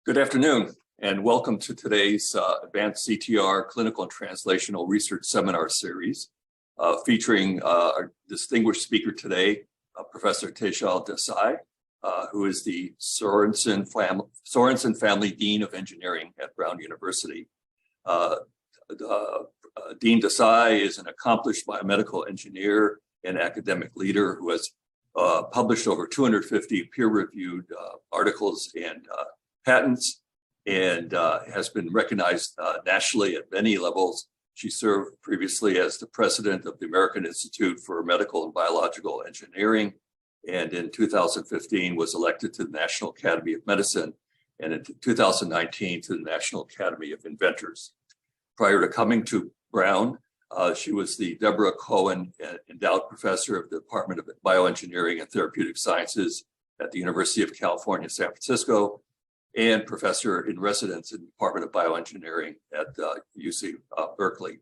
Good afternoon, and welcome to today's Advance-CTR Clinical and Translational Research Seminar Series, featuring our distinguished speaker today, Professor Tejal Desai, who is the Sorensen Family Dean of Engineering at Brown University. Dean Desai is an accomplished biomedical engineer and academic leader who has published over 250 peer-reviewed articles and patents, and has been recognized nationally at many levels. She served previously as the president of the American Institute for Medical and Biological Engineering, and in 2015 was elected to the National Academy of Medicine, and in 2019 to the National Academy of Inventors. Prior to coming to Brown, she was the Deborah Cohen Endowed Professor of the Department of Bioengineering and Therapeutic Sciences at the University of California, San Francisco, and professor in residence in the Department of Bioengineering at UC Berkeley.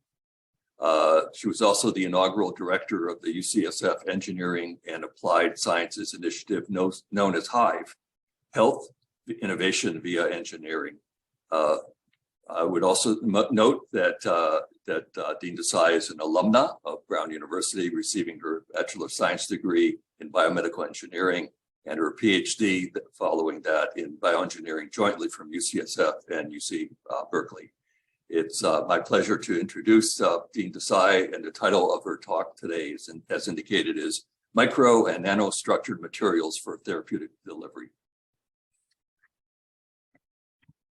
She was also the inaugural director of the UCSF Engineering and Applied Sciences Initiative known as HIVE, Health Innovation via Engineering. I would also note that Dean Desai is an alumna of Brown University, receiving her Bachelor of Science degree in Biomedical Engineering and her PhD following that in bioengineering jointly from UCSF and UC Berkeley. It's my pleasure to introduce Dean Desai, and the title of her talk today is, as indicated, is Micro and Nanostructured Materials for Therapeutic Delivery.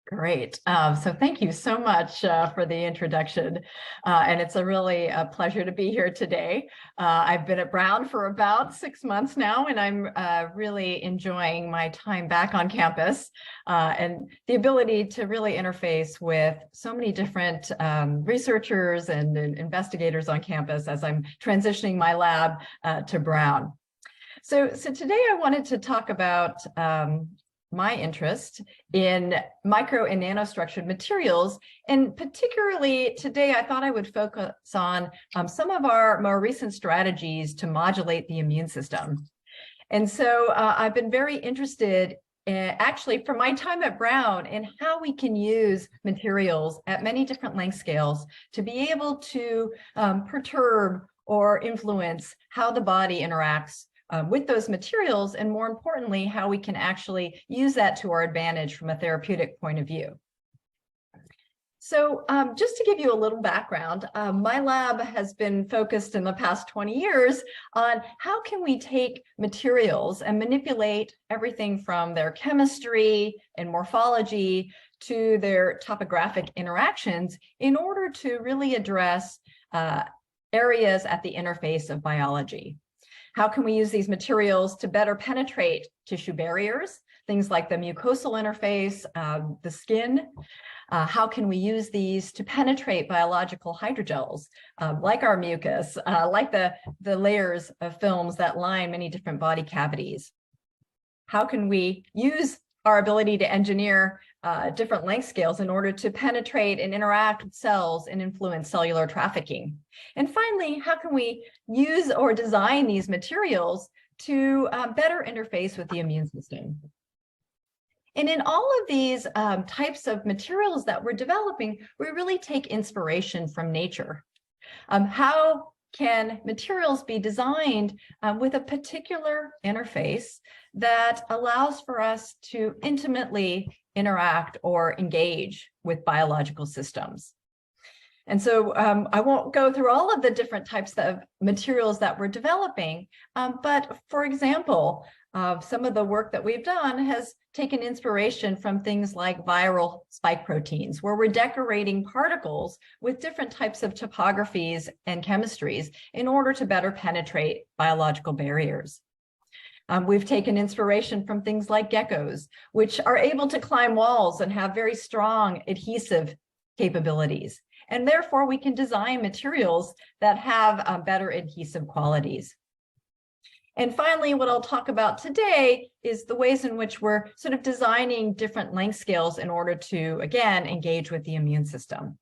Great. So thank you so much for the introduction. And it's really a pleasure to be here today. I've been at Brown for about 6 months now, and I'm really enjoying my time back on campus and the ability to really interface with so many different researchers and investigators on campus as I'm transitioning my lab to Brown. So today I wanted to talk about my interest in micro and nanostructured materials. And particularly today, I thought I would focus on some of our more recent strategies to modulate the immune system. And so I've been very interested actually from my time at Brown in how we can use materials at many different length scales to be able to perturb or influence how the body interacts with those materials, and more importantly, how we can actually use that to our advantage from a therapeutic point of view. So just to give you a little background, my lab has been focused in the past 20 years on how can we take materials and manipulate everything from their chemistry and morphology to their topographic interactions in order to really address areas at the interface of biology. How can we use these materials to better penetrate tissue barriers, things like the mucosal interface, the skin? How can we use these to penetrate biological hydrogels, like our mucus, like the layers of films that line many different body cavities? How can we use our ability to engineer different length scales in order to penetrate and interact with cells and influence cellular trafficking? And finally, how can we use or design these materials to better interface with the immune system? And in all of these types of materials that we're developing, we really take inspiration from nature. How can materials be designed with a particular interface that allows for us to intimately interact or engage with biological systems? And so I won't go through all of the different types of materials that we're developing, but for example, some of the work that we've done has taken inspiration from things like viral spike proteins, where we're decorating particles with different types of topographies and chemistries in order to better penetrate biological barriers. We've taken inspiration from things like geckos, which are able to climb walls and have very strong adhesive capabilities. And therefore, we can design materials that have better adhesive qualities. And finally, what I'll talk about today is the ways in which we're sort of designing different length scales in order to, again, engage with the immune system.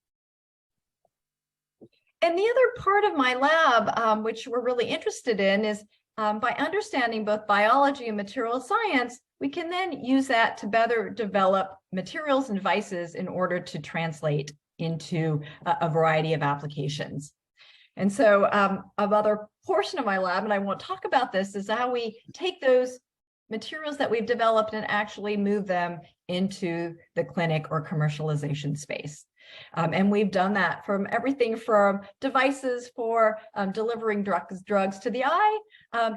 And the other part of my lab, which we're really interested in, is by understanding both biology and material science, we can then use that to better develop materials and devices in order to translate into a variety of applications. And so another portion of my lab, and I won't talk about this, is how we take those materials that we've developed and actually move them into the clinic or commercialization space. And we've done that from everything from devices for delivering drugs to the eye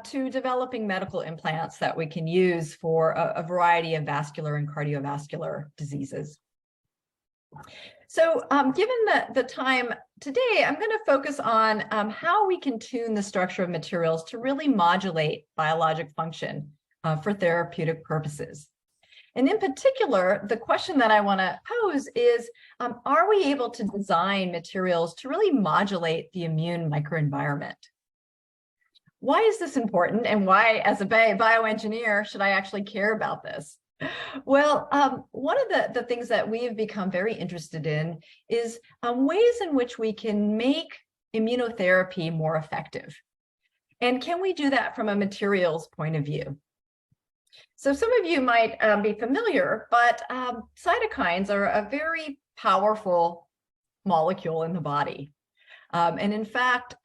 to developing medical implants that we can use for a variety of vascular and cardiovascular diseases. So given the time today, I'm going to focus on how we can tune the structure of materials to really modulate biologic function for therapeutic purposes. And in particular, the question that I want to pose is, are we able to design materials to really modulate the immune microenvironment? Why is this important, and why, as a bioengineer, should I actually care about this? Well, one of the things that we've become very interested in is ways in which we can make immunotherapy more effective. And can we do that from a materials point of view? So some of you might be familiar, but cytokines are a very powerful molecule in the body. And in fact,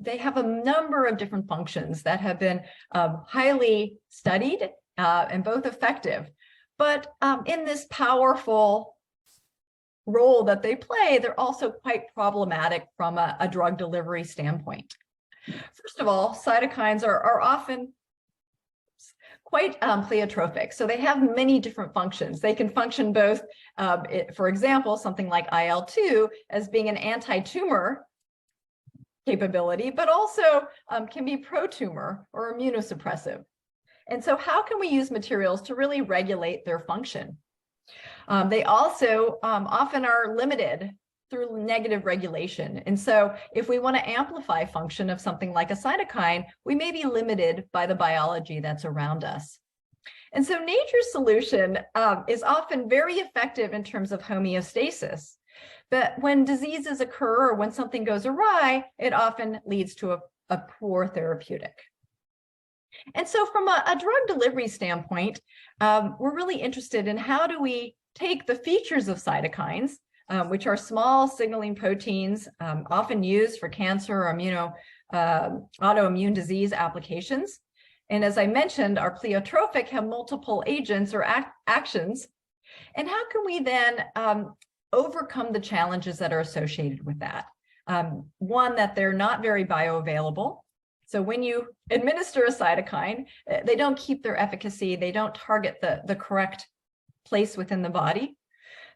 they have a number of different functions that have been highly studied and both effective. But in this powerful role that they play, they're also quite problematic from a drug delivery standpoint. First of all, cytokines are often quite pleiotropic. So they have many different functions. They can function both, for example, something like IL-2 as being an anti-tumor capability, but also can be pro-tumor or immunosuppressive. And so how can we use materials to really regulate their function? They also often are limited through negative regulation. And so if we want to amplify function of something like a cytokine, we may be limited by the biology that's around us. And so nature's solution is often very effective in terms of homeostasis. But when diseases occur or when something goes awry, it often leads to a poor therapeutic. And so from a drug delivery standpoint, we're really interested in how do we take the features of cytokines, which are small signaling proteins often used for cancer or autoimmune disease applications. And as I mentioned, our pleiotropic have multiple agents or actions. And how can we then overcome the challenges that are associated with that? One, that they're not very bioavailable. So when you administer a cytokine, they don't keep their efficacy. They don't target the correct place within the body.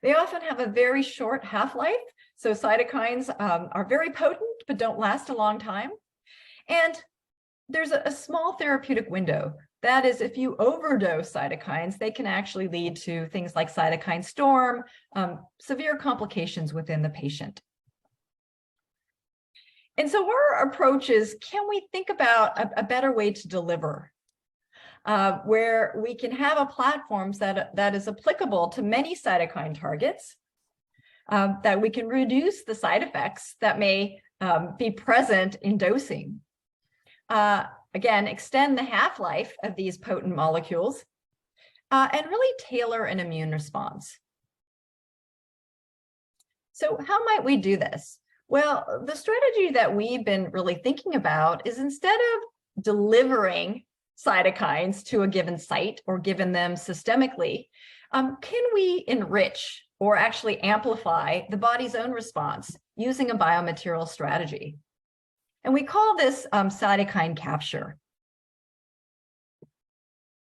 They often have a very short half-life. So cytokines are very potent, but don't last a long time. And there's a small therapeutic window. That is, if you overdose cytokines, they can actually lead to things like cytokine storm, severe complications within the patient. And so our approach is, can we think about a better way to deliver, where we can have a platform that is applicable to many cytokine targets, that we can reduce the side effects that may be present in dosing. Again, extend the half-life of these potent molecules, and really tailor an immune response. So how might we do this? Well, the strategy that we've been really thinking about is, instead of delivering cytokines to a given site or given them systemically, can we enrich or actually amplify the body's own response using a biomaterial strategy? And we call this cytokine capture.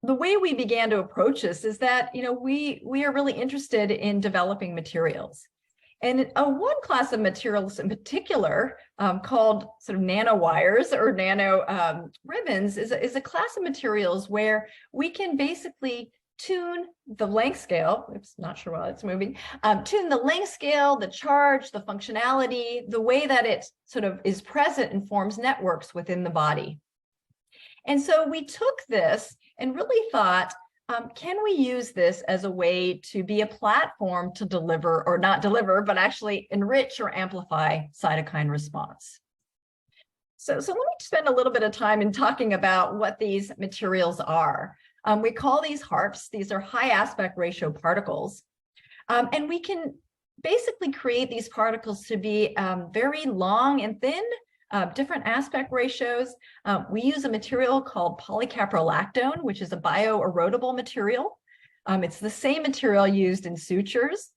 The way we began to approach this is that, we are really interested in developing materials. And one class of materials in particular, called sort of nanowires or nano ribbons, is a class of materials where we can basically tune the length scale. Oops, not sure why it's moving. Tune the length scale, the charge, the functionality, the way that it sort of is present and forms networks within the body. And so we took this and really thought, can we use this as a way to be a platform to deliver, or not deliver, but actually enrich or amplify cytokine response? So let me spend a little bit of time in talking about what these materials are. We call these HARPs. These are high aspect ratio particles. And we can basically create these particles to be very long and thin, different aspect ratios. We use a material called polycaprolactone, which is a bioerodible material. It's the same material used in sutures.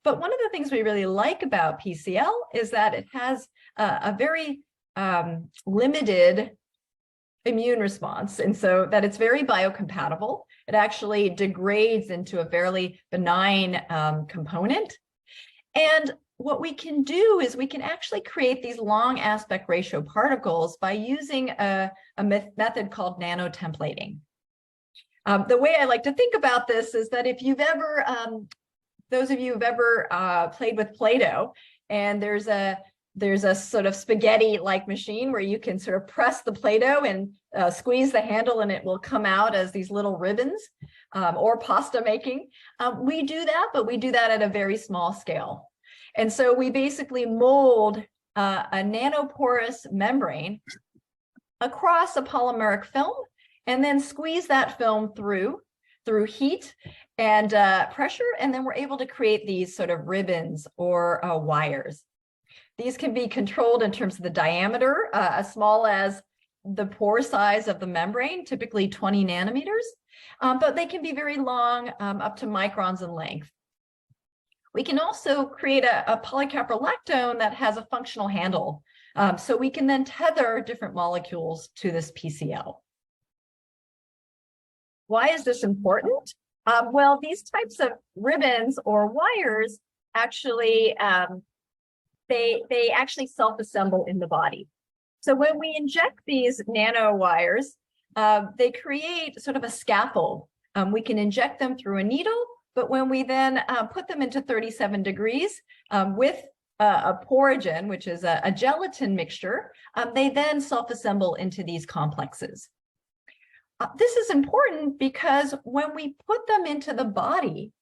But one of the things we really like about PCL is that it has a very limited immune response, and so that it's very biocompatible. It actually degrades into a fairly benign component. And what we can do is we can actually create these long aspect ratio particles by using a method called nanotemplating. The way I like to think about this is that if you've ever, those of you who've ever played with Play-Doh, and there's a sort of spaghetti-like machine where you can sort of press the Play-Doh and squeeze the handle and it will come out as these little ribbons, or pasta making. We do that, but we do that at a very small scale. And so we basically mold a nanoporous membrane across a polymeric film and then squeeze that film through heat and pressure, and then we're able to create these sort of ribbons or wires. These can be controlled in terms of the diameter, as small as the pore size of the membrane, typically 20 nanometers, but they can be very long, up to microns in length. We can also create a polycaprolactone that has a functional handle, so we can then tether different molecules to this PCL. Why is this important? Well, these types of ribbons or wires actually, they actually self-assemble in the body. So when we inject these nanowires, they create sort of a scaffold. We can inject them through a needle, but when we then put them into 37 degrees with a porogen, which is a gelatin mixture, they then self-assemble into these complexes. This is important because when we put them into the body,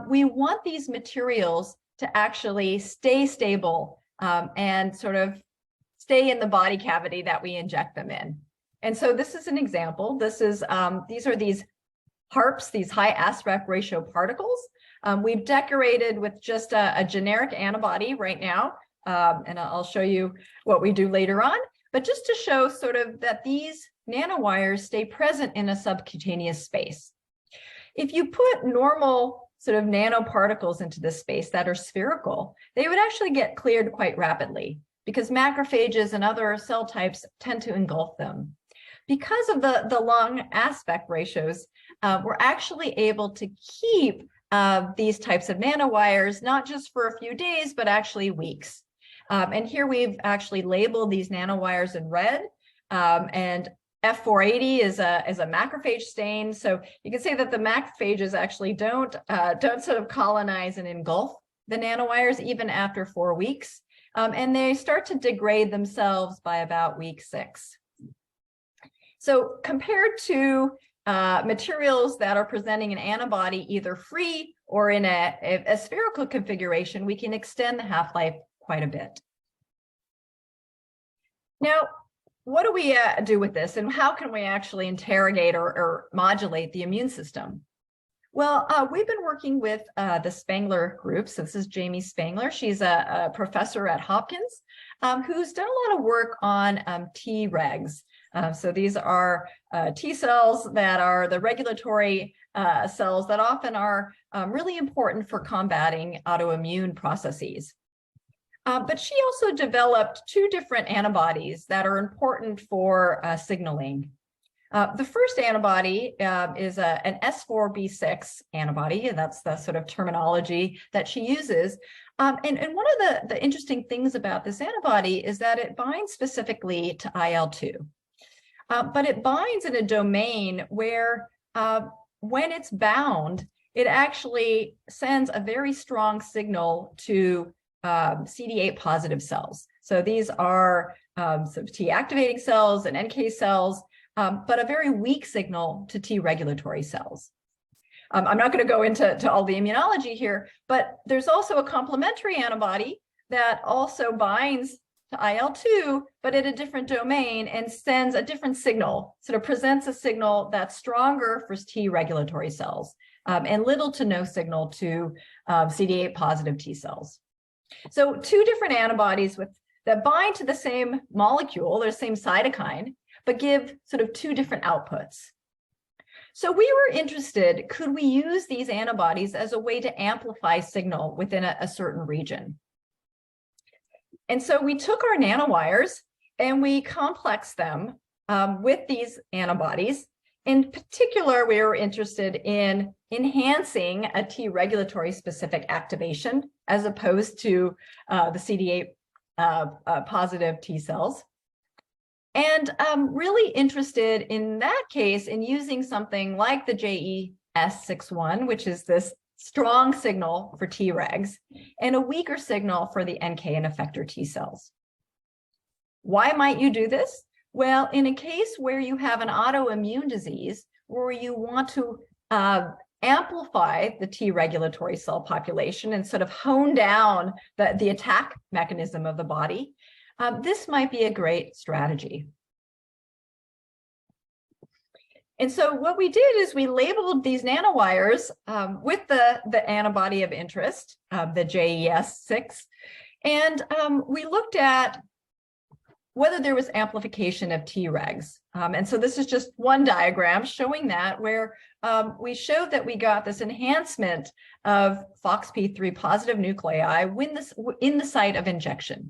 we want these materials to actually stay stable and sort of stay in the body cavity that we inject them in. And so this is an example. This is these are these HARPs, these high aspect ratio particles. We've decorated with just a generic antibody right now, and I'll show you what we do later on. But just to show sort of that these nanowires stay present in a subcutaneous space. If you put normal sort of nanoparticles into this space that are spherical, they would actually get cleared quite rapidly because macrophages and other cell types tend to engulf them. Because of the long aspect ratios, we're actually able to keep these types of nanowires, not just for a few days, but actually weeks. And here we've actually labeled these nanowires in red, and F480 is a macrophage stain. So you can say that the macrophages actually don't sort of colonize and engulf the nanowires even after 4 weeks. And they start to degrade themselves by about week 6. So compared to materials that are presenting an antibody either free or in a spherical configuration, we can extend the half-life quite a bit. Now, what do we do with this, and how can we actually interrogate or modulate the immune system? Well, we've been working with the Spangler group. So this is Jamie Spangler. She's a professor at Hopkins who's done a lot of work on Tregs. So these are T cells that are the regulatory cells that often are really important for combating autoimmune processes. But she also developed 2 different antibodies that are important for signaling. The first antibody is an S4B6 antibody, and that's the sort of terminology that she uses. And one of the interesting things about this antibody is that it binds specifically to IL-2. But it binds in a domain where when it's bound, it actually sends a very strong signal to CD8 positive cells. So these are some T activating cells and NK cells, but a very weak signal to T regulatory cells. I'm not going to go into all the immunology here, but there's also a complementary antibody that also binds to IL-2, but at a different domain and sends a different signal, sort of presents a signal that's stronger for T regulatory cells and little to no signal to CD8 positive T cells. So two different antibodies that bind to the same molecule, or same cytokine, but give sort of two different outputs. So we were interested, could we use these antibodies as a way to amplify signal within a certain region? And so we took our nanowires and we complexed them with these antibodies. In particular, we were interested in enhancing a T regulatory specific activation as opposed to the CD8 positive T cells. And really interested in that case in using something like the JES61, which is this strong signal for Tregs, and a weaker signal for the NK and effector T cells. Why might you do this? Well, in a case where you have an autoimmune disease, where you want to amplify the T regulatory cell population and sort of hone down the attack mechanism of the body, this might be a great strategy. And so what we did is we labeled these nanowires with the antibody of interest, the JES6, and we looked at whether there was amplification of Tregs. And so this is just one diagram showing that, where we showed that we got this enhancement of FOXP3 positive nuclei in the site of injection.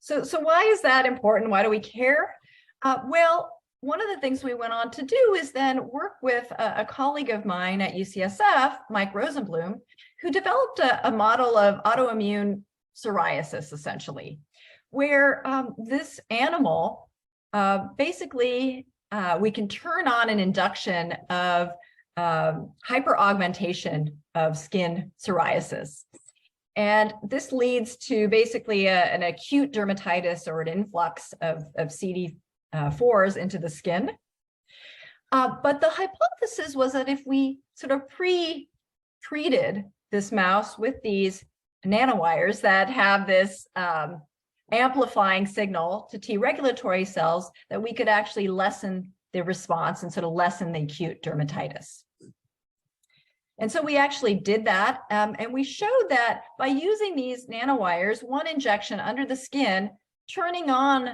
So why is that important? Why do we care? Well, one of the things we went on to do is then work with a colleague of mine at UCSF, Mike Rosenblum, who developed a model of autoimmune psoriasis, essentially, where this animal, basically, we can turn on an induction of hyperaugmentation of skin psoriasis. And this leads to basically an acute dermatitis or an influx of CD4s into the skin. But the hypothesis was that if we sort of pre-treated this mouse with these nanowires that have this amplifying signal to T regulatory cells, that we could actually lessen the response and sort of lessen the acute dermatitis. And so we actually did that, and we showed that by using these nanowires, one injection under the skin, turning on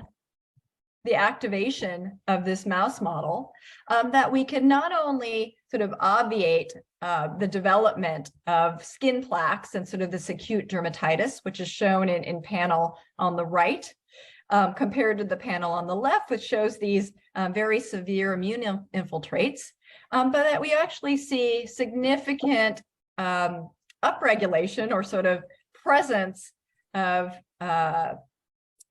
the activation of this mouse model, that we can not only sort of obviate the development of skin plaques and sort of this acute dermatitis, which is shown in panel on the right, compared to the panel on the left, which shows these very severe immune infiltrates, but that we actually see significant upregulation or sort of presence of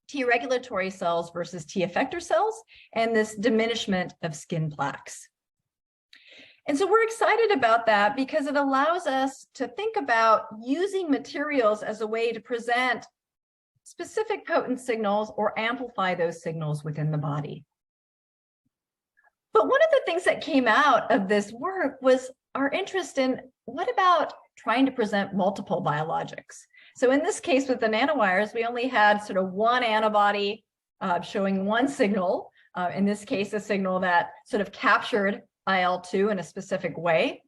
T regulatory cells versus T effector cells, and this diminishment of skin plaques. And so we're excited about that because it allows us to think about using materials as a way to present specific potent signals or amplify those signals within the body. But one of the things that came out of this work was our interest in what about trying to present multiple biologics? So in this case with the nanowires, we only had sort of one antibody showing one signal, in this case, a signal that sort of captured IL-2 in a specific way.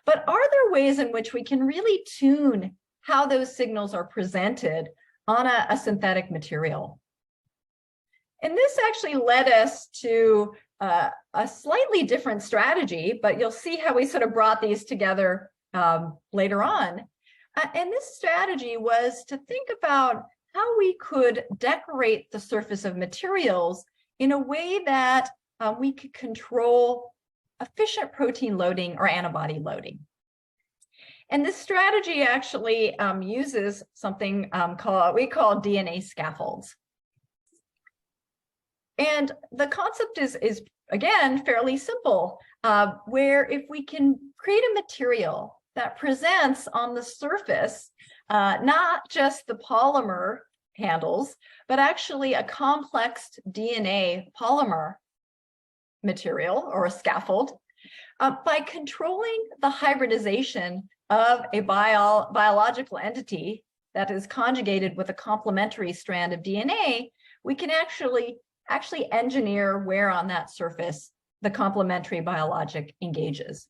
But are there ways in which we can really tune how those signals are presented on a synthetic material? And this actually led us to a slightly different strategy, but you'll see how we sort of brought these together later on. And this strategy was to think about how we could decorate the surface of materials in a way that we could control efficient protein loading or antibody loading. And this strategy actually uses something we call DNA scaffolds. And the concept is again, fairly simple, where if we can create a material that presents on the surface, not just the polymer handles, but actually a complex DNA polymer material or a scaffold, by controlling the hybridization of a biological entity that is conjugated with a complementary strand of DNA, we can actually engineer where on that surface the complementary biologic engages.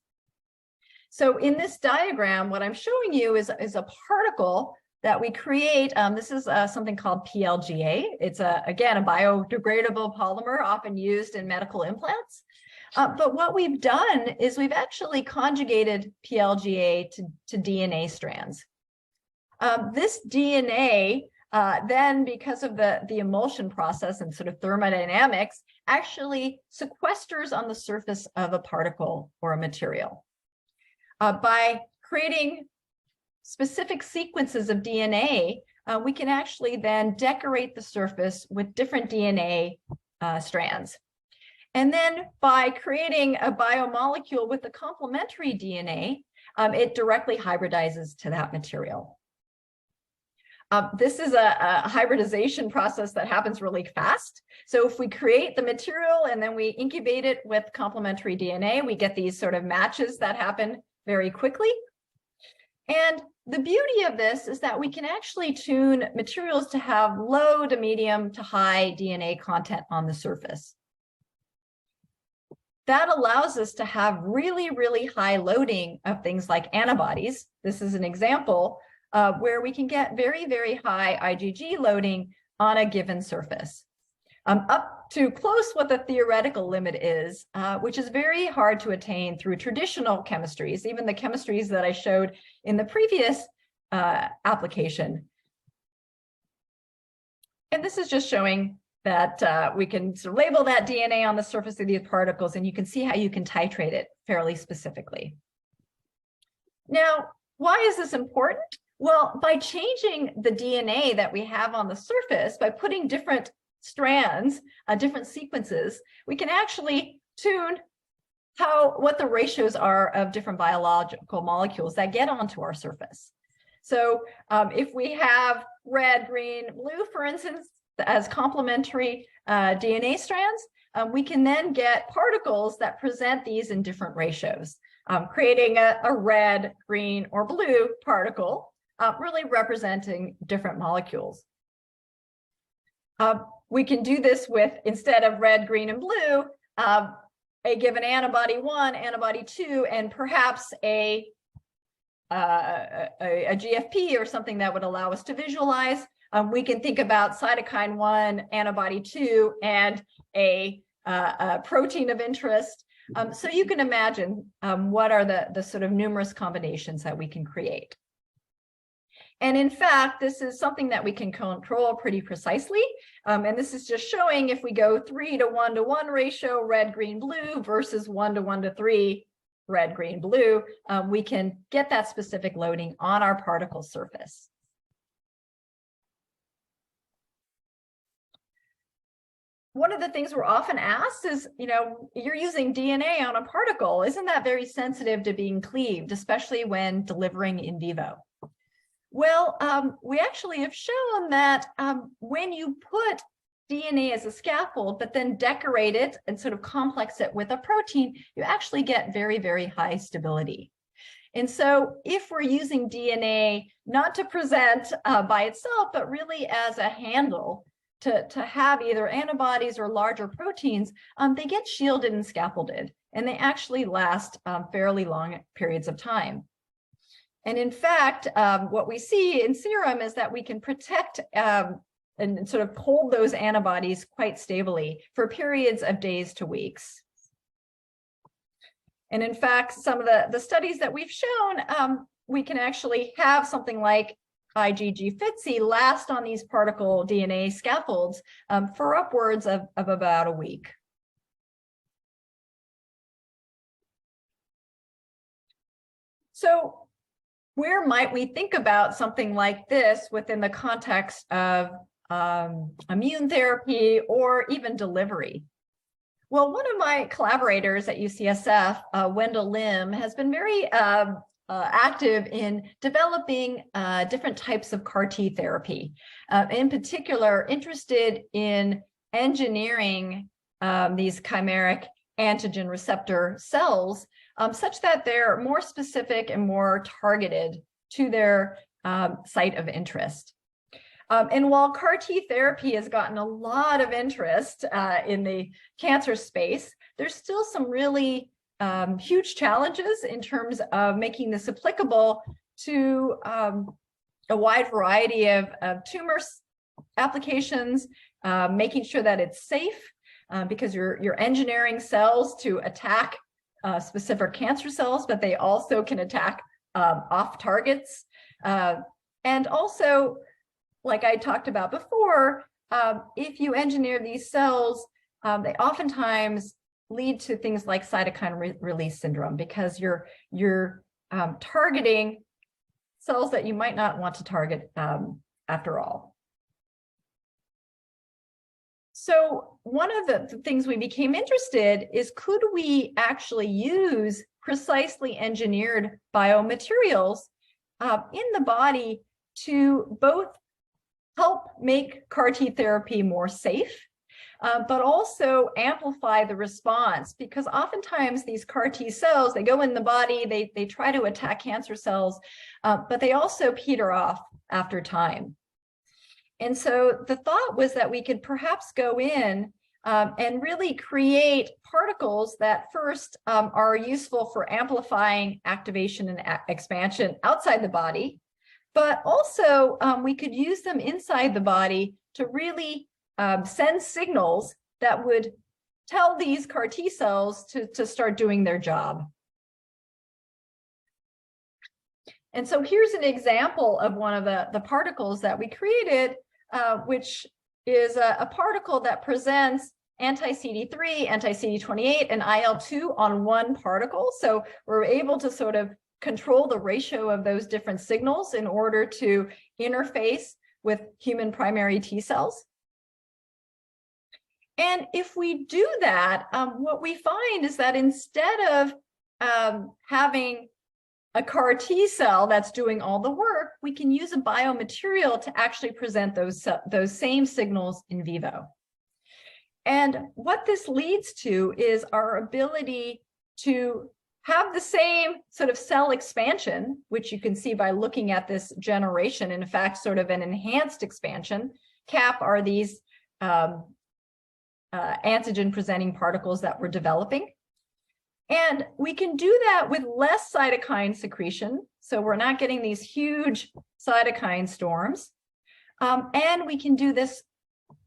So in this diagram, what I'm showing you is a particle that we create. This is something called PLGA. It's, again, a biodegradable polymer often used in medical implants. But what we've done is we've actually conjugated PLGA to DNA strands. This DNA, then because of the emulsion process and sort of thermodynamics, actually sequesters on the surface of a particle or a material. By creating specific sequences of DNA, we can actually then decorate the surface with different DNA strands. And then by creating a biomolecule with a complementary DNA, it directly hybridizes to that material. This is a hybridization process that happens really fast. So if we create the material and then we incubate it with complementary DNA, we get these sort of matches that happen very quickly. And the beauty of this is that we can actually tune materials to have low to medium to high DNA content on the surface. That allows us to have really, really high loading of things like antibodies. This is an example where we can get very, very high IgG loading on a given surface, up to close what the theoretical limit is, which is very hard to attain through traditional chemistries, even the chemistries that I showed in the previous application. And this is just showing that we can sort of label that DNA on the surface of these particles, and you can see how you can titrate it fairly specifically. Now, why is this important? Well, by changing the DNA that we have on the surface, by putting different strands, different sequences, we can actually tune what the ratios are of different biological molecules that get onto our surface. So if we have red, green, blue, for instance, as complementary DNA strands, we can then get particles that present these in different ratios, creating a red, green, or blue particle, really representing different molecules. We can do this with, instead of red, green, and blue, a given antibody 1, antibody 2, and perhaps a GFP or something that would allow us to visualize. We can think about cytokine 1, antibody 2, and a protein of interest. So you can imagine what are the sort of numerous combinations that we can create. And in fact, this is something that we can control pretty precisely. And this is just showing if we go 3 to 1 to 1 ratio, red, green, blue, versus 1 to 1 to 3, red, green, blue, we can get that specific loading on our particle surface. One of the things we're often asked is, you're using DNA on a particle. Isn't that very sensitive to being cleaved, especially when delivering in vivo? Well, we actually have shown that when you put DNA as a scaffold, but then decorate it and sort of complex it with a protein, you actually get very, very high stability. And so if we're using DNA not to present by itself, but really as a handle to have either antibodies or larger proteins, they get shielded and scaffolded, and they actually last fairly long periods of time. And in fact, what we see in serum is that we can protect and sort of hold those antibodies quite stably for periods of days to weeks. And in fact, some of the studies that we've shown, we can actually have something like IgG FITC last on these particle DNA scaffolds for upwards of about a week. So where might we think about something like this within the context of immune therapy or even delivery? Well, one of my collaborators at UCSF, Wendell Lim, has been very active in developing different types of CAR T therapy, in particular interested in engineering these chimeric antigen receptor cells such that they're more specific and more targeted to their site of interest. And while CAR T therapy has gotten a lot of interest in the cancer space, there's still some really huge challenges in terms of making this applicable to a wide variety of tumor applications, making sure that it's safe because you're engineering cells to attack specific cancer cells, but they also can attack off targets. And also, like I talked about before, if you engineer these cells, they oftentimes lead to things like cytokine release syndrome because you're targeting cells that you might not want to target after all. So one of the things we became interested is, could we actually use precisely engineered biomaterials in the body to both help make CAR T therapy more safe, but also amplify the response, because oftentimes these CAR T cells, they go in the body, they try to attack cancer cells, but they also peter off after time. And so the thought was that we could perhaps go in and really create particles that first are useful for amplifying activation and expansion outside the body, but also we could use them inside the body to really send signals that would tell these CAR T cells to start doing their job. And so here's an example of one of the particles that we created, which is a particle that presents anti-CD3, anti-CD28, and IL-2 on one particle. So we're able to sort of control the ratio of those different signals in order to interface with human primary T cells. And if we do that, what we find is that instead of having a CAR T cell that's doing all the work, we can use a biomaterial to actually present those same signals in vivo. And what this leads to is our ability to have the same sort of cell expansion, which you can see by looking at this generation, in fact, sort of an enhanced expansion. CAP are these antigen-presenting particles that we're developing. And we can do that with less cytokine secretion. So we're not getting these huge cytokine storms. And we can do this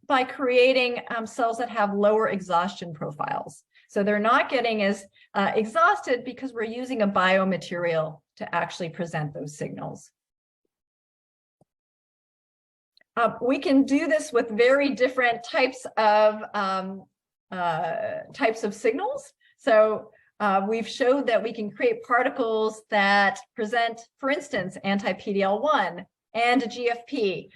by creating cells that have lower exhaustion profiles. So they're not getting as exhausted because we're using a biomaterial to actually present those signals. We can do this with very different types of signals. So we've showed that we can create particles that present, for instance, anti-PD-L1 and a GFP.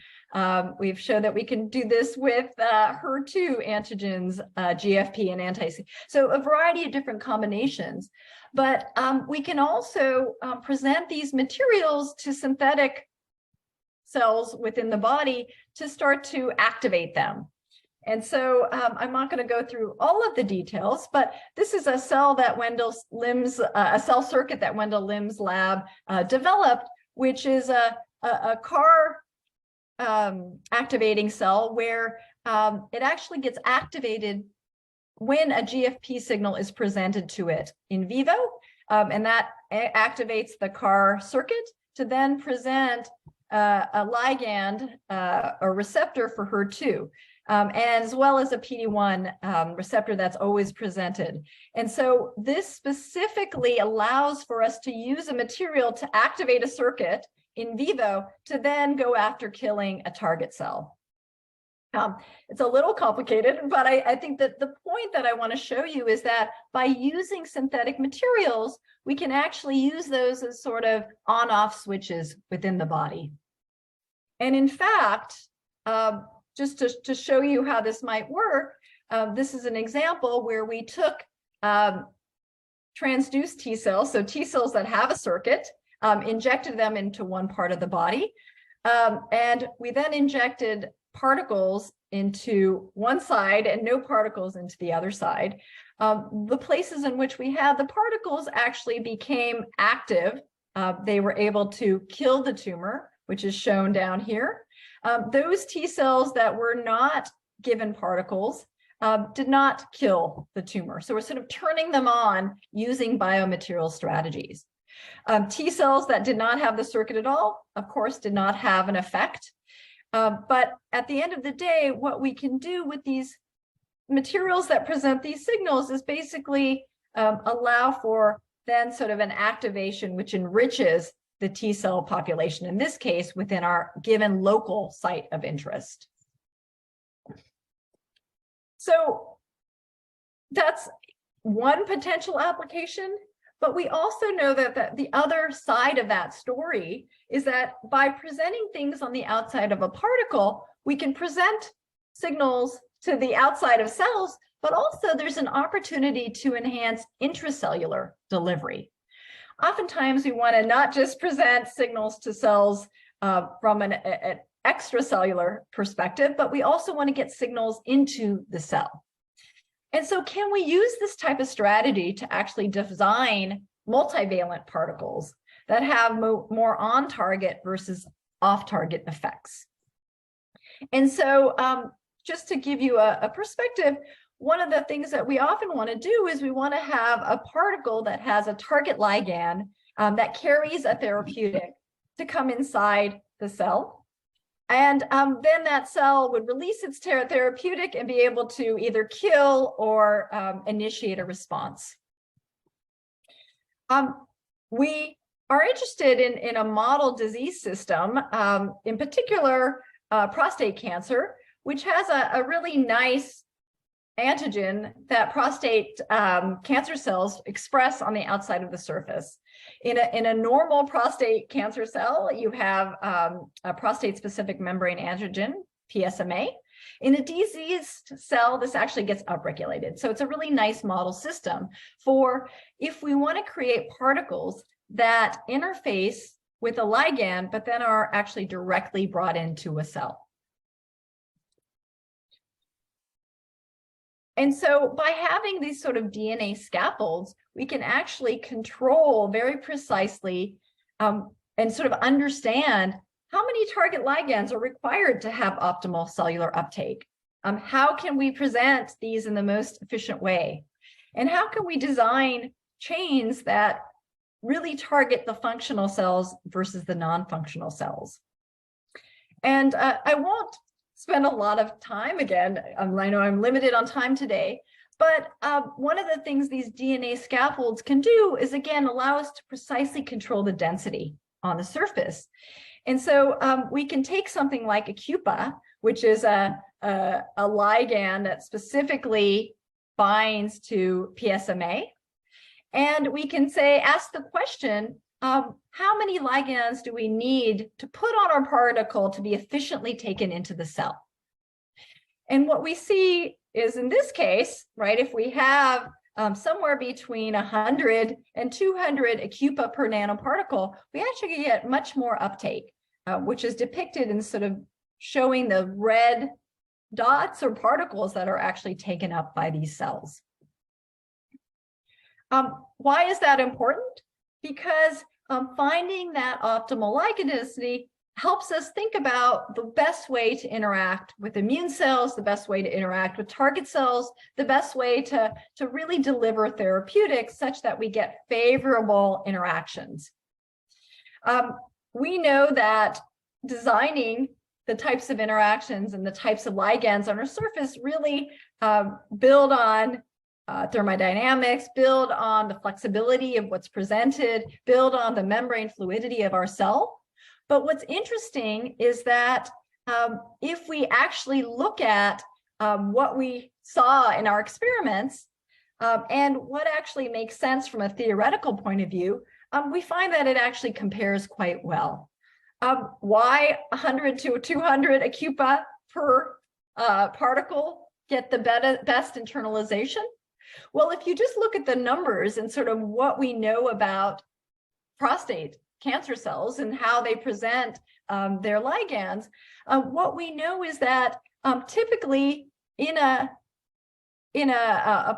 We've shown that we can do this with HER2 antigens, GFP and anti-C. So a variety of different combinations. But we can also present these materials to synthetic cells within the body to start to activate them. And so I'm not going to go through all of the details, but this is a cell that Wendell Lim's, a cell circuit that Wendell Lim's lab developed, which is a CAR activating cell where it actually gets activated when a GFP signal is presented to it in vivo, and that activates the CAR circuit to then present a ligand, a receptor for HER2, as well as a PD-1 receptor that's always presented. And so this specifically allows for us to use a material to activate a circuit in vivo to then go after killing a target cell. It's a little complicated, but I think that the point that I want to show you is that by using synthetic materials, we can actually use those as sort of on-off switches within the body. And in fact, just to show you how this might work, this is an example where we took transduced T cells, so T cells that have a circuit, injected them into one part of the body, and we then injected particles into one side and no particles into the other side. The places in which we had the particles actually became active. They were able to kill the tumor, which is shown down here. Those T cells that were not given particles did not kill the tumor. So we're sort of turning them on using biomaterial strategies. T cells that did not have the circuit at all, of course, did not have an effect. But at the end of the day, what we can do with these materials that present these signals is basically allow for then sort of an activation which enriches the T cell population, in this case, within our given local site of interest. So that's one potential application, but we also know that the other side of that story is that by presenting things on the outside of a particle, we can present signals to the outside of cells, but also there's an opportunity to enhance intracellular delivery. Oftentimes, we want to not just present signals to cells from an extracellular perspective, but we also want to get signals into the cell. And so can we use this type of strategy to actually design multivalent particles that have more on-target versus off-target effects? And so just to give you a perspective, one of the things that we often want to do is we want to have a particle that has a target ligand that carries a therapeutic to come inside the cell. And then that cell would release its therapeutic and be able to either kill or initiate a response. We are interested in a model disease system, in particular prostate cancer, which has a really nice antigen that prostate cancer cells express on the outside of the surface. In a normal prostate cancer cell, you have a prostate-specific membrane antigen, PSMA. In a diseased cell, this actually gets upregulated. So it's a really nice model system for if we want to create particles that interface with a ligand, but then are actually directly brought into a cell. And so by having these sort of DNA scaffolds, we can actually control very precisely and sort of understand how many target ligands are required to have optimal cellular uptake. How can we present these in the most efficient way? And how can we design chains that really target the functional cells versus the non-functional cells? And I won't spend a lot of time again. I know I'm limited on time today, but one of the things these DNA scaffolds can do is, again, allow us to precisely control the density on the surface. And so we can take something like a CUPA, which is a ligand that specifically binds to PSMA, and we can say, ask the question, how many ligands do we need to put on our particle to be efficiently taken into the cell? And what we see is, in this case, right, if we have somewhere between 100 and 200 CUPA per nanoparticle, we actually get much more uptake, which is depicted in sort of showing the red dots or particles that are actually taken up by these cells. Why is that important? Because finding that optimal ligand density helps us think about the best way to interact with immune cells, the best way to interact with target cells, the best way to really deliver therapeutics such that we get favorable interactions. We know that designing the types of interactions and the types of ligands on our surface really build on thermodynamics, build on the flexibility of what's presented, build on the membrane fluidity of our cell. But what's interesting is that if we actually look at what we saw in our experiments and what actually makes sense from a theoretical point of view, we find that it actually compares quite well. Why 100 to 200 CUPA per particle get the best internalization? Well, if you just look at the numbers and sort of what we know about prostate cancer cells and how they present their ligands, what we know is that typically in a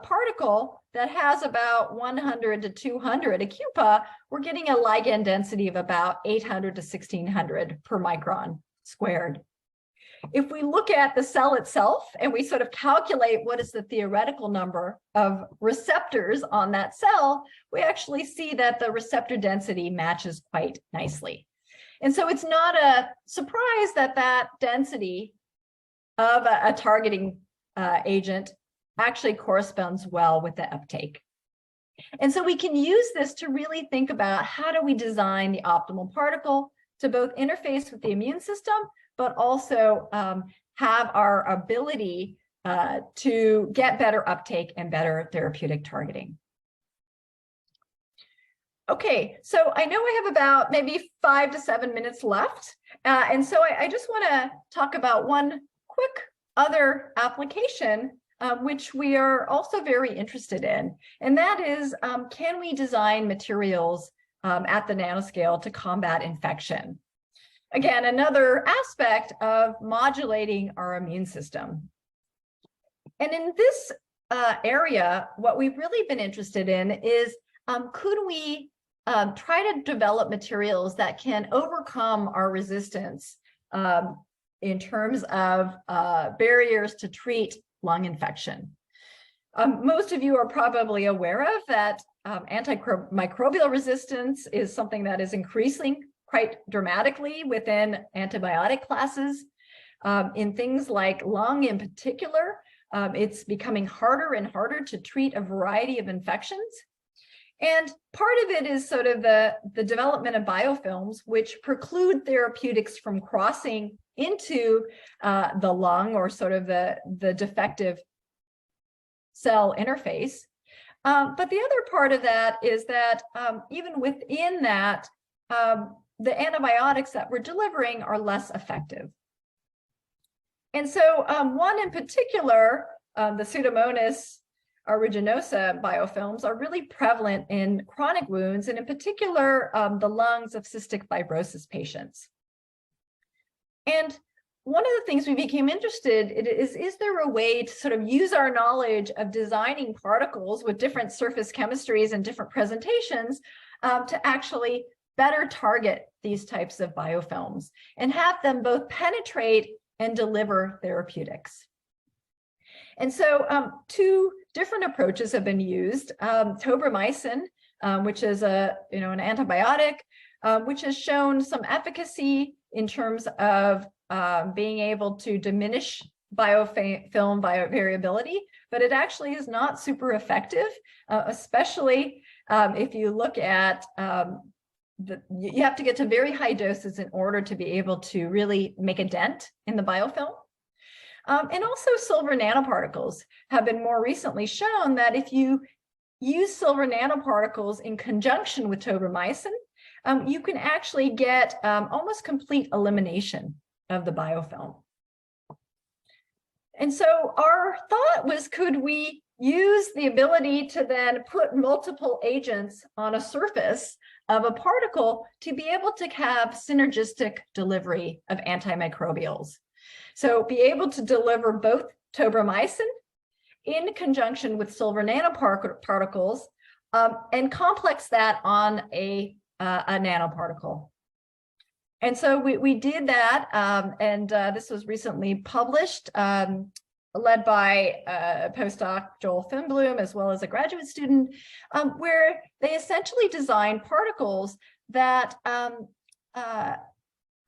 particle, that has about 100 to 200 a CUPA, we're getting a ligand density of about 800 to 1600 per micron squared. If we look at the cell itself and we sort of calculate what is the theoretical number of receptors on that cell, we actually see that the receptor density matches quite nicely. And so it's not a surprise that that density of a targeting agent actually corresponds well with the uptake. And so we can use this to really think about how do we design the optimal particle to both interface with the immune system, but also have our ability to get better uptake and better therapeutic targeting. Okay, so I know I have about maybe 5 to 7 minutes left. And so I just want to talk about one quick other application, which we are also very interested in. And that is, can we design materials at the nanoscale to combat infection? Again, another aspect of modulating our immune system. And in this area, what we've really been interested in is, could we try to develop materials that can overcome our resistance in terms of barriers to treat lung infection? Most of you are probably aware of that antimicrobial resistance is something that is increasing quite dramatically within antibiotic classes. In things like lung in particular, it's becoming harder and harder to treat a variety of infections. And part of it is sort of the development of biofilms, which preclude therapeutics from crossing into the lung or sort of the defective cell interface. But the other part of that is that even within that, the antibiotics that we're delivering are less effective. And so one in particular, the Pseudomonas aeruginosa biofilms are really prevalent in chronic wounds, and in particular, the lungs of cystic fibrosis patients. And one of the things we became interested in is there a way to sort of use our knowledge of designing particles with different surface chemistries and different presentations to actually better target these types of biofilms and have them both penetrate and deliver therapeutics. And so two different approaches have been used. Tobramycin, which is an antibiotic, which has shown some efficacy in terms of being able to diminish biofilm variability, but it actually is not super effective, especially if you look at you have to get to very high doses in order to be able to really make a dent in the biofilm. And also silver nanoparticles have been more recently shown that if you use silver nanoparticles in conjunction with tobramycin, you can actually get almost complete elimination of the biofilm. And so our thought was, could we use the ability to then put multiple agents on a surface of a particle to be able to have synergistic delivery of antimicrobials? So be able to deliver both tobramycin in conjunction with silver nanoparticles and complex that on a nanoparticle. And so we did that, and this was recently published, led by postdoc Joel Finblum, as well as a graduate student, where they essentially designed particles that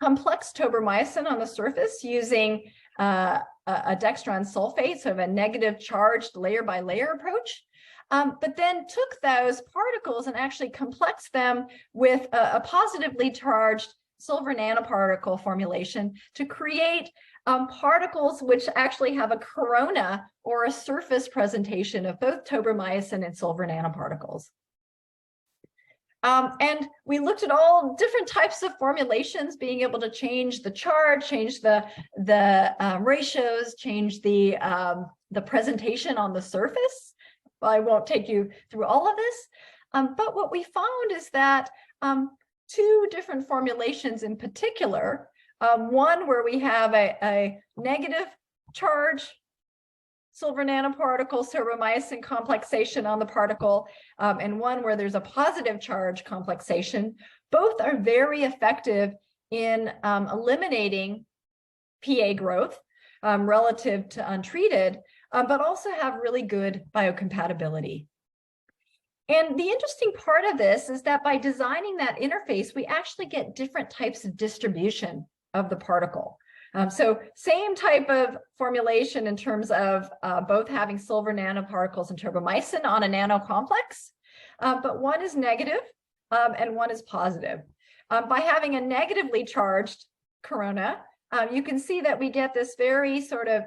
complex tobramycin on the surface using a dextran sulfate, so a negative charged layer by layer approach, but then took those particles and actually complexed them with a positively charged silver nanoparticle formulation to create particles which actually have a corona or a surface presentation of both tobramycin and silver nanoparticles. And we looked at all different types of formulations, being able to change the charge, change the ratios, change the presentation on the surface. Well, I won't take you through all of this, but what we found is that two different formulations in particular, one where we have a negative charge silver nanoparticle cerebomycin complexation on the particle, and one where there's a positive charge complexation. Both are very effective in eliminating PA growth relative to untreated, but also have really good biocompatibility. And the interesting part of this is that by designing that interface, we actually get different types of distribution of the particle. So same type of formulation in terms of both having silver nanoparticles and turbomycin on a nanocomplex, but one is negative and one is positive. By having a negatively charged corona, you can see that we get this very sort of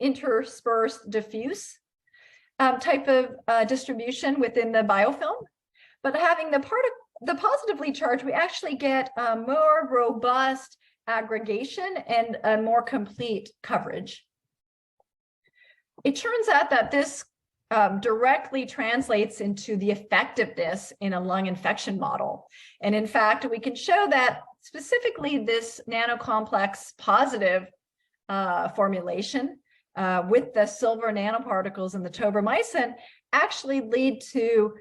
interspersed diffuse type of distribution within the biofilm. But having the positively charged, we actually get a more robust aggregation and a more complete coverage. It turns out that this directly translates into the effectiveness in a lung infection model. And in fact, we can show that specifically this nanocomplex positive formulation with the silver nanoparticles and the tobramycin actually lead to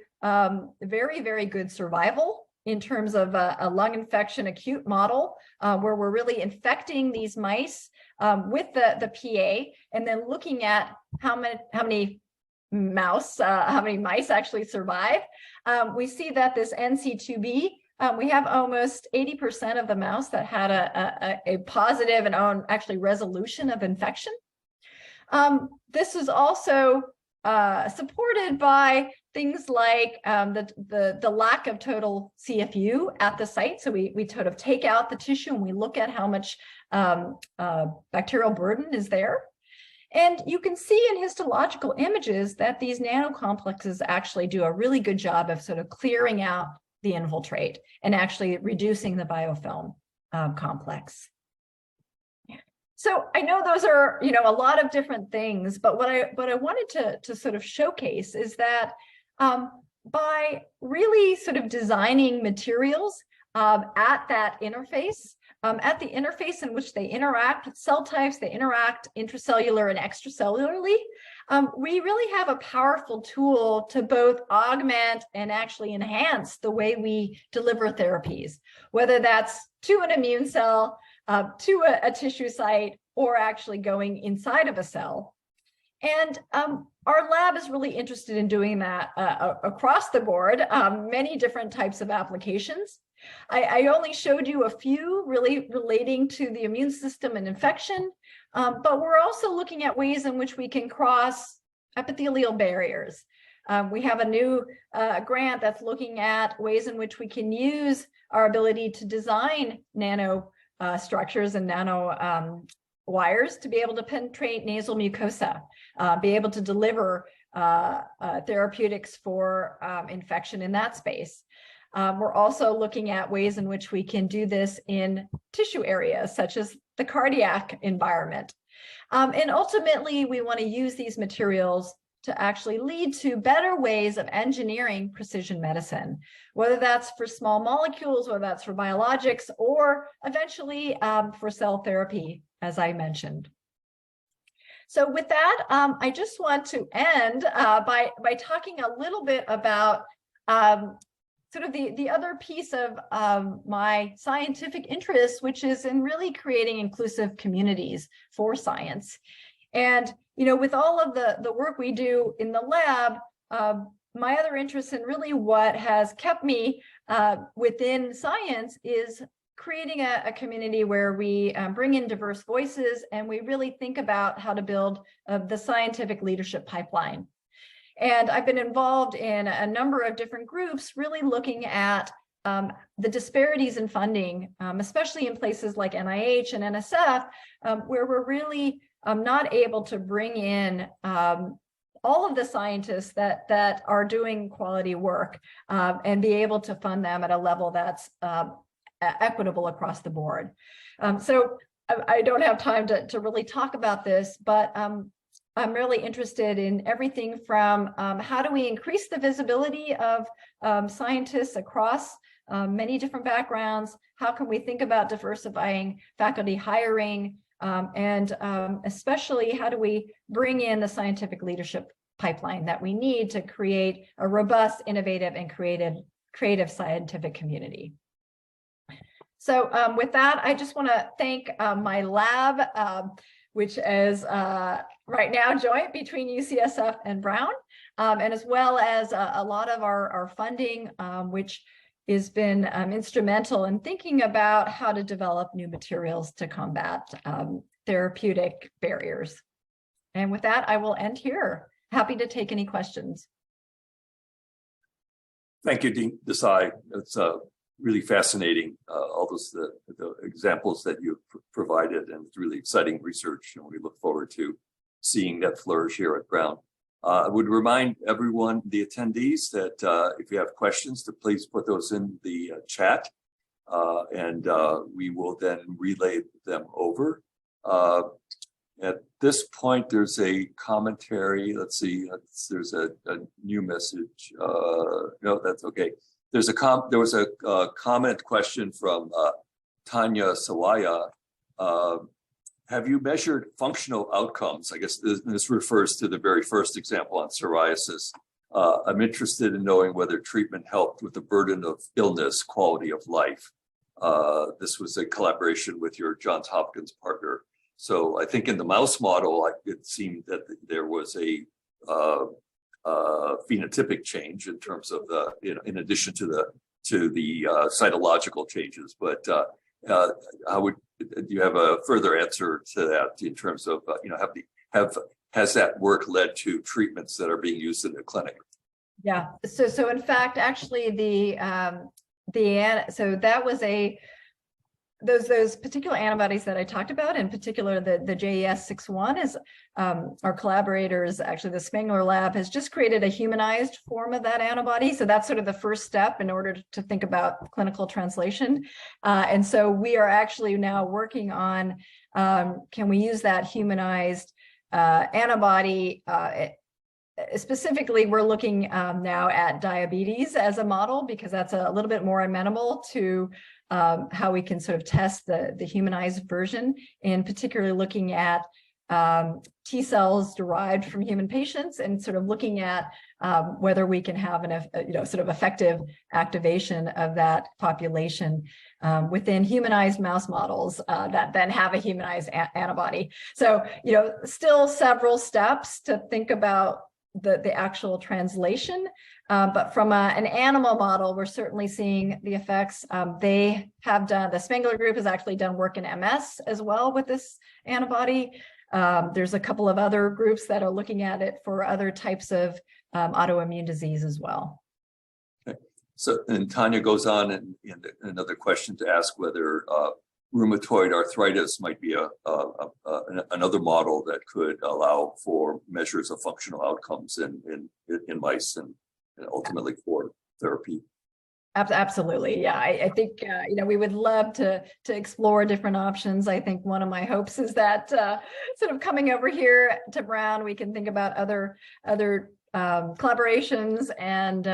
very, very good survival in terms of a lung infection acute model where we're really infecting these mice with the PA and then looking at how many mice actually survive. We see that this NC2B, we have almost 80% of the mouse that had a positive and actually resolution of infection. This is also supported by things like the lack of total CFU at the site. So we sort of take out the tissue and we look at how much bacterial burden is there. And you can see in histological images that these nanocomplexes actually do a really good job of sort of clearing out the infiltrate and actually reducing the biofilm complex. So I know those are, a lot of different things, but what I wanted to sort of showcase is that by really sort of designing materials at that interface, at the interface in which they interact, cell types, they interact intracellular and extracellularly, we really have a powerful tool to both augment and actually enhance the way we deliver therapies, whether that's to an immune cell, to a tissue site, or actually going inside of a cell. And our lab is really interested in doing that across the board, many different types of applications. I only showed you a few really relating to the immune system and infection, but we're also looking at ways in which we can cross epithelial barriers. We have a new grant that's looking at ways in which we can use our ability to design nano structures and nano wires to be able to penetrate nasal mucosa, be able to deliver therapeutics for infection in that space. We're also looking at ways in which we can do this in tissue areas, such as the cardiac environment. And ultimately, we want to use these materials to actually lead to better ways of engineering precision medicine, whether that's for small molecules, whether that's for biologics, or eventually for cell therapy, as I mentioned. So with that, I just want to end by talking a little bit about sort of the other piece of my scientific interest, which is in really creating inclusive communities for science. And, with all of the work we do in the lab, my other interest in really what has kept me within science is creating a community where we bring in diverse voices and we really think about how to build the scientific leadership pipeline. And I've been involved in a number of different groups, really looking at the disparities in funding, especially in places like NIH and NSF, where we're really not able to bring in all of the scientists that are doing quality work and be able to fund them at a level that's equitable across the board. So I don't have time to really talk about this, but I'm really interested in everything from how do we increase the visibility of scientists across many different backgrounds? How can we think about diversifying faculty hiring? Especially how do we bring in the scientific leadership pipeline that we need to create a robust, innovative, and creative scientific community. So with that, I just want to thank my lab, which is right now joint between UCSF and Brown, and as well as a lot of our funding, which has been instrumental in thinking about how to develop new materials to combat therapeutic barriers. And with that, I will end here. Happy to take any questions. Thank you, Dean Desai. It's really fascinating, all those the examples that you've provided, and it's really exciting research, and we look forward to seeing that flourish here at Brown. I would remind everyone, the attendees, that if you have questions, to please put those in the chat, and we will then relay them over. At this point, there's a commentary. Let's see. There's a new message. No, that's okay. There was a comment question from Tanya Sawaya. Have you measured functional outcomes? I guess this refers to the very first example on psoriasis. I'm interested in knowing whether treatment helped with the burden of illness, quality of life. This was a collaboration with your Johns Hopkins partner. So I think in the mouse model, it seemed that there was a phenotypic change in terms of the, in addition to the cytological changes. But do you have a further answer to that in terms of has that work led to treatments that are being used in the clinic? Yeah. So in fact, actually, so that was those particular antibodies that I talked about, in particular the JES61, is our collaborators, actually the Spengler lab, has just created a humanized form of that antibody. So that's sort of the first step in order to think about clinical translation. And so we are actually now working on, can we use that humanized antibody? Specifically, we're looking now at diabetes as a model, because that's a little bit more amenable to how we can sort of test the humanized version, and particularly looking at T cells derived from human patients, and sort of looking at whether we can have sort of effective activation of that population within humanized mouse models that then have a humanized antibody. So, still several steps to think about the actual translation. But from an animal model, we're certainly seeing the effects. They have done, the Spengler group has actually done work in MS as well with this antibody. There's a couple of other groups that are looking at it for other types of autoimmune disease as well. Okay. So, and Tanya goes on in another question to ask whether rheumatoid arthritis might be another model that could allow for measures of functional outcomes in mice and ultimately for therapy. Absolutely. Yeah, I think, we would love to explore different options. I think one of my hopes is that sort of coming over here to Brown, we can think about other collaborations and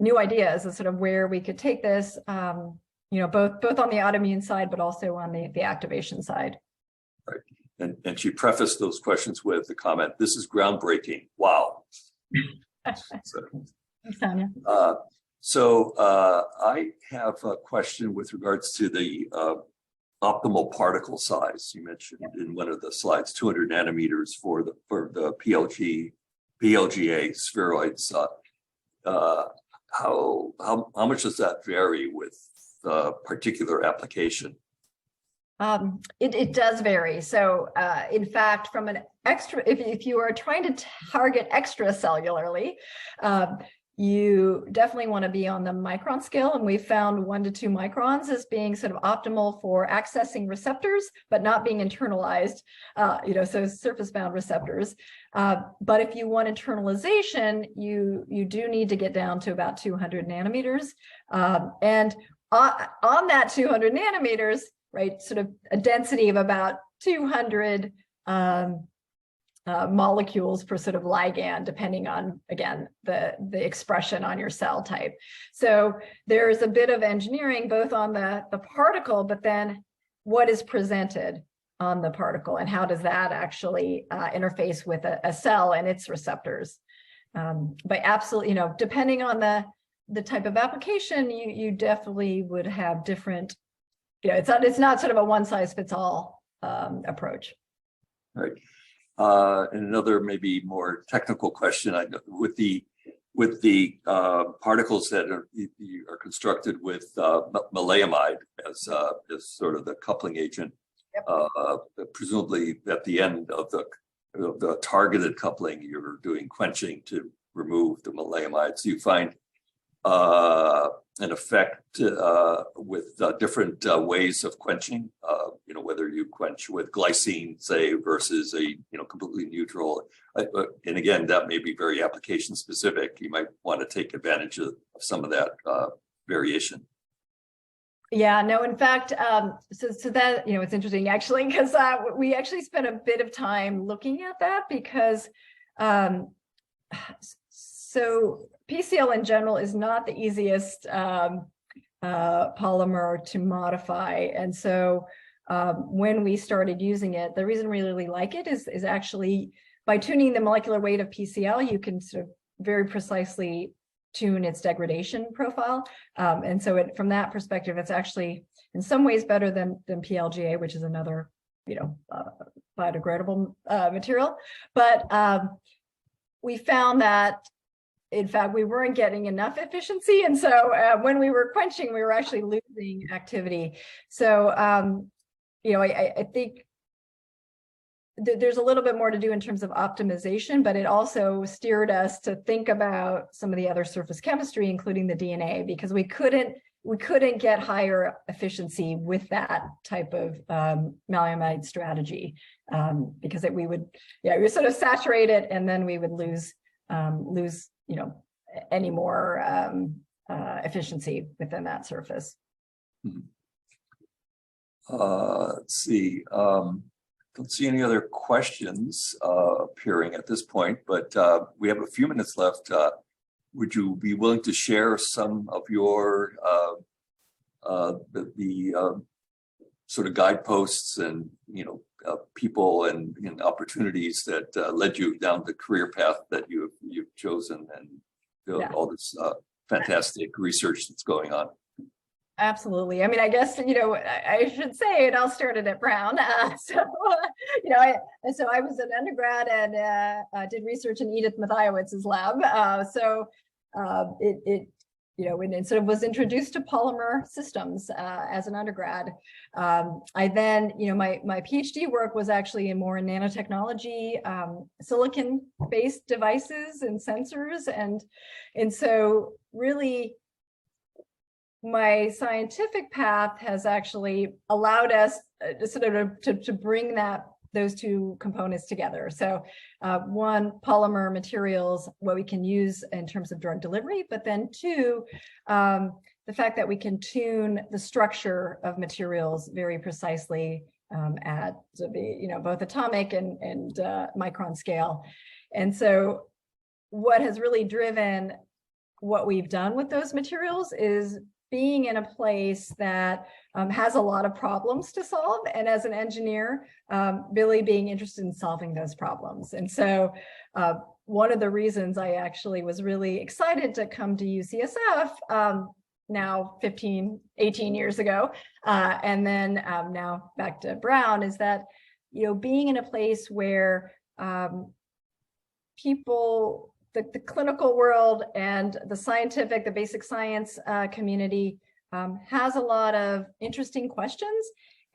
new ideas of sort of where we could take this, both on the autoimmune side, but also on the activation side. Right. And she prefaced those questions with the comment, "This is groundbreaking. Wow." Thanks, Tanya. I have a question with regards to the optimal particle size. You mentioned in one of the slides 200 nanometers for the PLGA spheroids. How much does that vary with particular application? It does vary. So in fact, from an if you are trying to target extracellularly, you definitely want to be on the micron scale, and we found 1 to 2 microns as being sort of optimal for accessing receptors, but not being internalized, so surface bound receptors. But if you want internalization, you do need to get down to about 200 nanometers. And on that 200 nanometers, right, sort of a density of about 200 molecules per sort of ligand, depending on, again, the expression on your cell type. So there's a bit of engineering both on the particle, but then what is presented. on the particle, and how does that actually interface with a cell and its receptors. But absolutely, depending on the type of application, you definitely would have different, it's not sort of a one size fits all approach. Right. And another maybe more technical question, with the particles that are constructed with maleimide as sort of the coupling agent, presumably at the end of the targeted coupling, you're doing quenching to remove the maleimide. So you find an effect with different ways of quenching, whether you quench with glycine, say, versus a completely neutral. And again, that may be very application specific. You might want to take advantage of some of that variation. Yeah, no, in fact, so that, it's interesting actually, because we actually spent a bit of time looking at that, because so PCl in general is not the easiest polymer to modify. And so when we started using it, the reason we really like it is actually by tuning the molecular weight of PCl, you can sort of very precisely tune its degradation profile. And so from that perspective, it's actually in some ways better than PLGA, which is another, biodegradable material. But we found that, in fact, we weren't getting enough efficiency. And so when we were quenching, we were actually losing activity. So, I think there's a little bit more to do in terms of optimization, but it also steered us to think about some of the other surface chemistry, including the DNA, because we couldn't get higher efficiency with that type of maleimide strategy, because we would sort of saturate it, and then we would lose any more efficiency within that surface. Let's see. Don't see any other questions appearing at this point, but we have a few minutes left. Would you be willing to share some of your the sort of guideposts and people and opportunities that led you down the career path that you've chosen, and all this fantastic research that's going on? Absolutely. I mean, I guess, I should say it all started at Brown. So I was an undergrad and did research in Edith Mathiowicz's lab. It sort of was introduced to polymer systems as an undergrad. I then, my PhD work was actually more in nanotechnology, silicon-based devices and sensors. And so really, my scientific path has actually allowed us to bring those two components together. So one, polymer materials, what we can use in terms of drug delivery, but then two, the fact that we can tune the structure of materials very precisely at the, both atomic and micron scale. And so what has really driven what we've done with those materials is being in a place that has a lot of problems to solve, and as an engineer, really being interested in solving those problems. And so one of the reasons I actually was really excited to come to UCSF now 18 years ago, and then now back to Brown, is that, being in a place where people, the clinical world and the basic science community has a lot of interesting questions.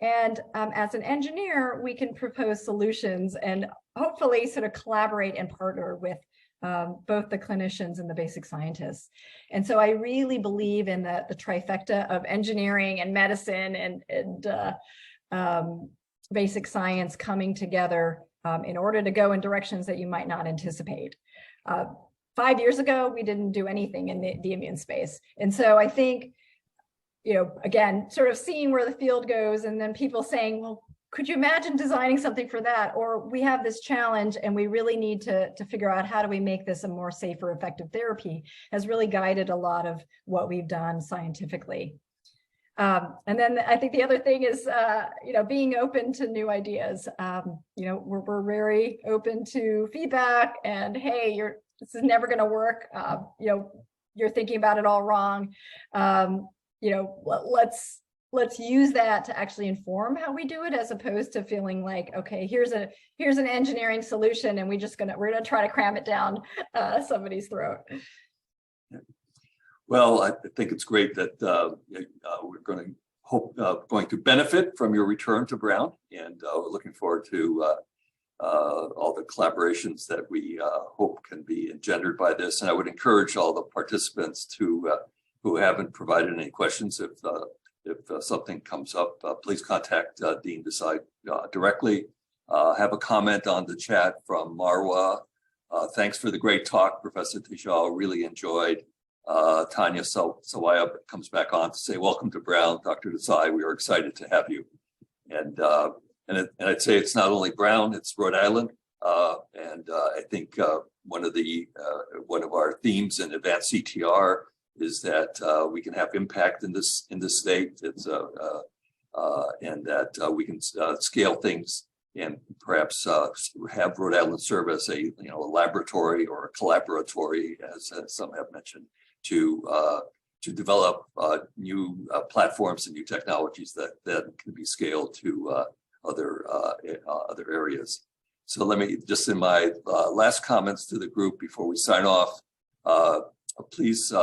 And as an engineer, we can propose solutions and hopefully sort of collaborate and partner with both the clinicians and the basic scientists. And so I really believe in the trifecta of engineering and medicine and basic science coming together in order to go in directions that you might not anticipate. 5 years ago, we didn't do anything in the immune space. And so I think, again, sort of seeing where the field goes and then people saying, well, could you imagine designing something for that? Or we have this challenge and we really need to figure out how do we make this a more safer, effective therapy, has really guided a lot of what we've done scientifically. And then I think the other thing is, being open to new ideas. We're very open to feedback and, hey, this is never going to work. You're thinking about it all wrong. Let's use that to actually inform how we do it, as opposed to feeling like, okay, here's an engineering solution, and we're gonna try to cram it down somebody's throat. Well, I think it's great that we're going to benefit from your return to Brown, and we're looking forward to all the collaborations that we hope can be engendered by this. And I would encourage all the participants who haven't provided any questions, if something comes up, please contact Dean Desai directly. Have a comment on the chat from Marwa. Thanks for the great talk, Professor Tejal. Really enjoyed. Tanya Sawaya comes back on to say, welcome to Brown, Dr. Desai. We are excited to have you. And I'd say it's not only Brown, it's Rhode Island. I think one of our themes in Advance-CTR is that we can have impact in this state. It's and that we can scale things and perhaps have Rhode Island serve as a laboratory or a collaboratory, as some have mentioned, to develop new platforms and new technologies that can be scaled to other areas. So let me just, in my last comments to the group before we sign off, please.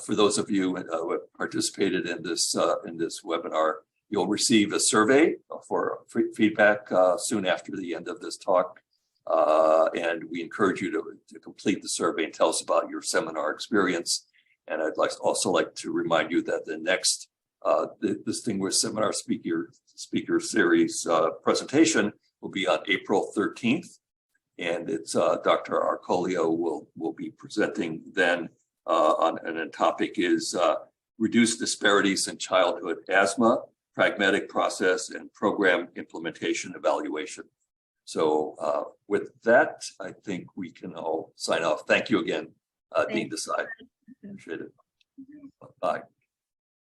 For those of you who have participated in this webinar, you'll receive a survey for feedback soon after the end of this talk. And we encourage you to complete the survey and tell us about your seminar experience. And I'd also like to remind you that the next Distinguished Seminar Speaker Series presentation will be on April 13th. And it's Dr. Arcolio will be presenting then. And the topic is reduce disparities in childhood asthma, pragmatic process, and program implementation evaluation. So with that, I think we can all sign off. Thank you again, Dean Desai. Appreciate it. Bye.